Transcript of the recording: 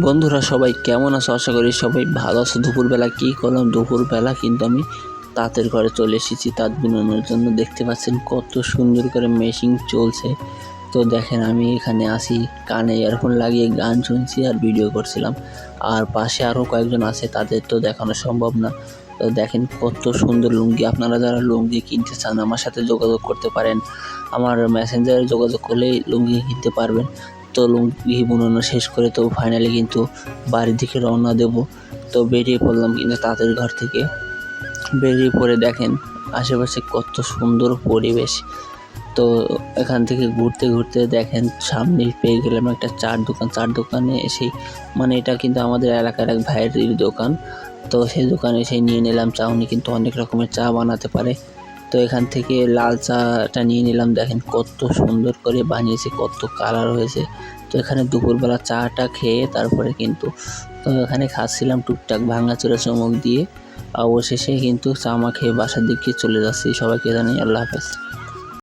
বন্ধুরা সবাই কেমন আছো? আশা করি সবাই ভালো আছো। দুপুরবেলা কী করলাম, দুপুরবেলা কিন্তু আমি তাঁতের ঘরে চলে এসেছি তাঁত বুনানোর জন্য। দেখতে পাচ্ছেন কত সুন্দর করে মেশিন চলছে। তো দেখেন আমি এখানে আসি, কানে ইয়ারফোন লাগিয়ে গান শুনছি আর ভিডিও করছিলাম। আর পাশে আরও কয়েকজন আছে, তাদের তো দেখানো সম্ভব না। তো দেখেন কত সুন্দর লুঙ্গি। আপনারা যারা লুঙ্গি কিনতে চান আমার সাথে যোগাযোগ করতে পারেন। আমার মেসেঞ্জারে যোগাযোগ করলেই লুঙ্গি কিনতে পারবেন। তো লুঙ্গি বুনানো শেষ করে তো ফাইনালি কিন্তু বাড়ির দিকে রওনা দেব। তো বেরিয়ে পড়লাম কিন্তু তাঁতের ঘর থেকে। বেরিয়ে পড়ে দেখেন আশেপাশে কত সুন্দর পরিবেশ। তো এখান থেকে ঘুরতে ঘুরতে দেখেন সামনেই পেয়ে গেলাম একটা চার দোকান। চার দোকানে এসেই এটা কিন্তু আমাদের এলাকার এক ভাইয়ের দোকান। তো সেই দোকানে এসে নিয়ে নিলাম চা। উনি কিন্তু অনেক রকমের চা বানাতে পারে। তো এখান থেকে লাল চাটা নিয়ে নিলাম। দেখেন কত সুন্দর করে বানিয়েছে, কত কালার হয়েছে। তো এখানে দুপুরবেলা চাটা খেয়ে তারপরে কিন্তু এখানে খাচ্ছিলাম টুকটাক ভাঙাচোরা চমক দিয়ে। অবশেষে কিন্তু চা মা খেয়ে বাসার দিকে চলে যাচ্ছি। সবাইকে জানাই আল্লাহ হাফেজ।